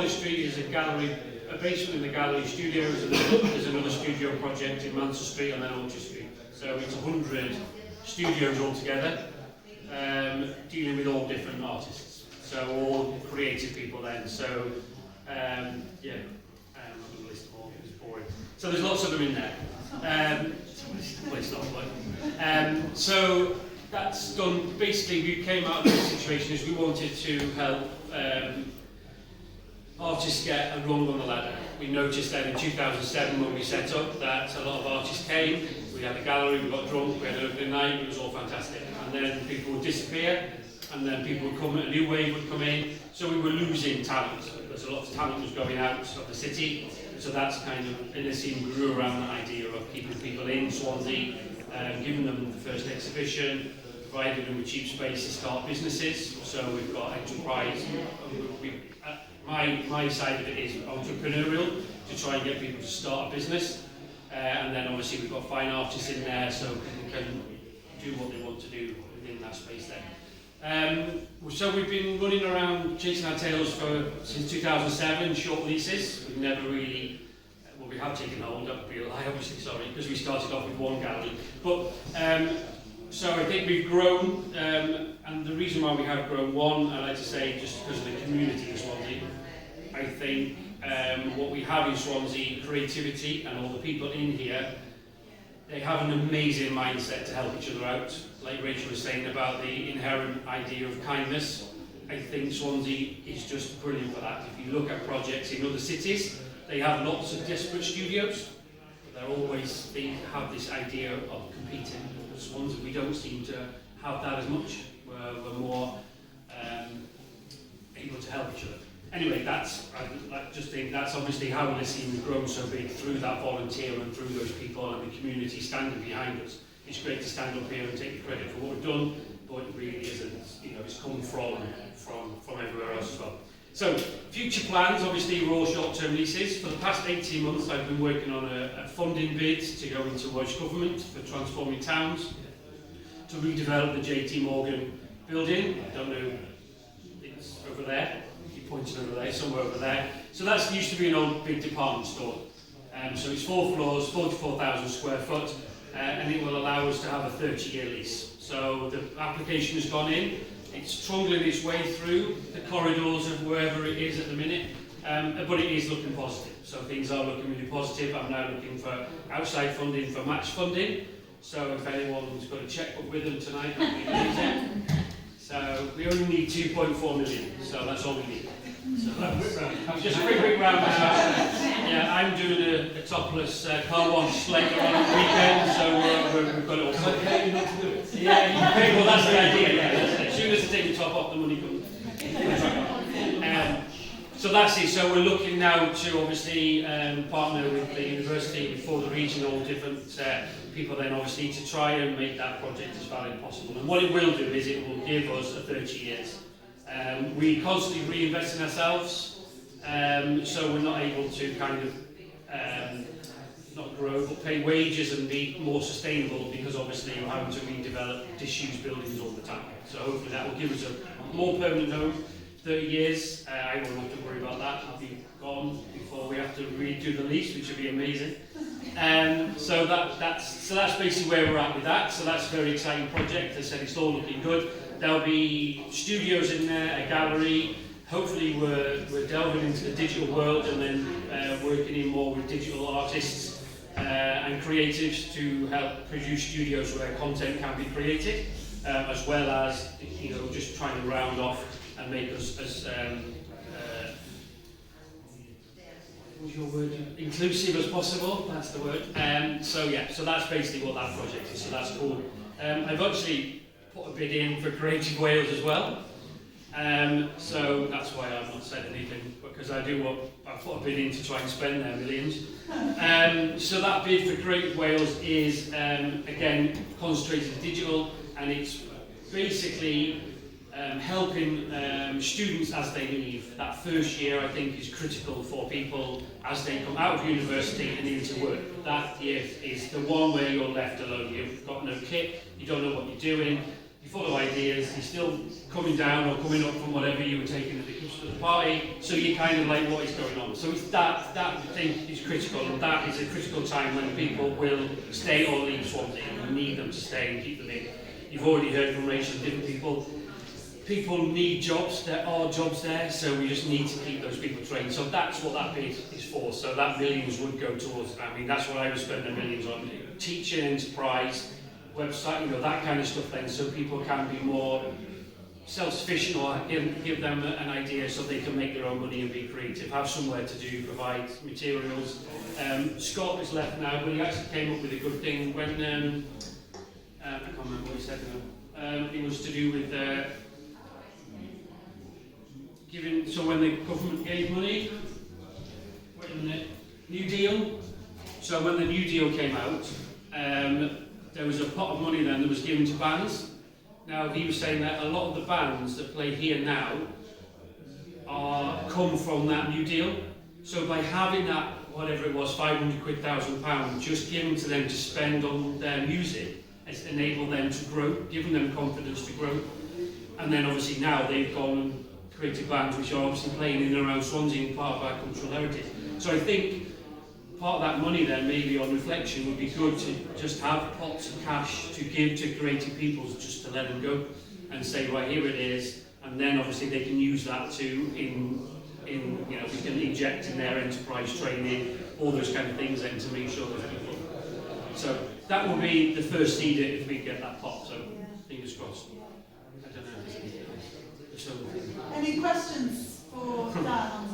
Street is a gallery, a basement in the gallery studios, and then there's another studio project in Manchester Street and then Orchard Street. So it's 100 studios altogether, dealing with all different artists. So all creative people then. So I'm not going to list them all, it's boring. So there's lots of them in there. Well, it's not, but, so that's done. Basically, we came out of this situation as we wanted to help artists get a rung on the ladder. We noticed that in 2007 when we set up that a lot of artists came, we had a gallery, we got drunk, we had an opening night, it was all fantastic. And then people would disappear, and then people would come, a new wave would come in, so we were losing talent. There's a lot of talent was going out of the city, so that's kind of, Elysium grew around that idea of keeping people in Swansea, giving them the first exhibition, providing them with cheap space to start businesses. So we've got enterprise. My side of it is entrepreneurial, to try and get people to start a business. And then obviously we've got fine artists in there, so people can do what they want to do within that space there. So we've been running around chasing our tails since 2007, short leases. We've never really, well, we have taken hold, that would be a lie, obviously, sorry, because we started off with one gallery. But so I think we've grown, and the reason why we have grown, one, I like to say, just because of the community in Swansea. I think what we have in Swansea, creativity, and all the people in here, they have an amazing mindset to help each other out. Like Rachel was saying about the inherent idea of kindness, I think Swansea is just brilliant for that. If you look at projects in other cities, they have lots of desperate studios. They have this idea of competing. Swansea, we don't seem to have that as much. We're more able to help each other. Anyway, I just think that's obviously how Elysium has grown so big, through that volunteer and through those people and the community standing behind us. It's great to stand up here and take the credit for what we've done, but it really isn't. It's come from everywhere else as well. So, future plans, obviously, we're all short-term leases. For the past 18 months, I've been working on a funding bid to go into Welsh Government for transforming towns, to redevelop the JT Morgan building. I don't know, it's over there. Pointing over there, somewhere over there. So that used to be an old big department store. So it's 4 floors, 44,000 square foot, and it will allow us to have a 30-year lease. So the application has gone in. It's trundling its way through the corridors of wherever it is at the minute, but it is looking positive. So things are looking really positive. I'm now looking for outside funding for match funding. So if anyone's got a checkbook with them tonight, that'd be amazing. So we only need 2.4 million, so that's all we need. So that's just a quick round now. Yeah, I'm doing a topless car wash later on the weekend, so we've got it all sorted. Can I pay you not to do it? Yeah, you can pay, well that's the idea, yeah. As soon as I take the top off, the money comes. So that's it. So we're looking now to obviously partner with the university for the regional different people then obviously to try and make that project as valid as possible. And what it will do is it will give us a 30 years. We constantly reinvest in ourselves, so we're not able to kind of not grow but pay wages and be more sustainable, because obviously we're having to redevelop disused buildings all the time. So hopefully that will give us a more permanent home. 30 years, I won't have to worry about that. I'll be gone before we have to redo the lease, which would be amazing. So that's basically where we're at with that. So that's a very exciting project. As I said, it's all looking good. There'll be studios in there, a gallery. Hopefully we're delving into the digital world and then working in more with digital artists and creatives to help produce studios where content can be created, as well as just trying to round off and make us as what's your word? Inclusive as possible. That's the word. So that's basically what that project is. So that's cool. I've actually put a bid in for Creative Wales as well. So that's why I've not said anything, because I put a bid in to try and spend their millions. So that bid for Creative Wales is again concentrated digital, and it's basically helping students as they leave. That first year, I think, is critical for people as they come out of university and into work. That year is the one where you're left alone. You've got no kit, you don't know what you're doing, you full of ideas, you're still coming down or coming up from whatever you were taking at the party, so you're kind of like, what is going on? So it's that I think is critical, and that is a critical time when people will stay or leave Swansea, and you need them to stay and keep them in. You've already heard from Rachel, different people. People need jobs, there are jobs there, so we just need to keep those people trained. So that's what that bid is for, so that millions would go towards, I mean, that's what I would spend the millions on. Teaching, enterprise, website, you know, that kind of stuff then, so people can be more self-sufficient or give them an idea so they can make their own money and be creative, have somewhere to do, provide materials. Scott is left now, but he actually came up with a good thing when, I can't remember what he said now, it was to do with giving, so when the government gave money, wait a minute, New Deal, so when the New Deal came out, there was a pot of money then that was given to bands. Now he was saying that a lot of the bands that play here now come from that New Deal. So by having that, whatever it was, 500 quid, £1,000, just given to them to spend on their music, has enabled them to grow, given them confidence to grow. And then obviously now they've gone and created bands which are obviously playing in and around Swansea and part of our cultural heritage. So I think part of that money then, maybe on reflection, would be good to just have pots of cash to give to creative people, just to let them go and say, right, here it is, and then obviously they can use that to, you know, we can inject in their enterprise training, all those kind of things then to make sure that people. So that will be the first seed if we get that pot, so fingers crossed. I don't know if there's anything else. Any questions for Dan on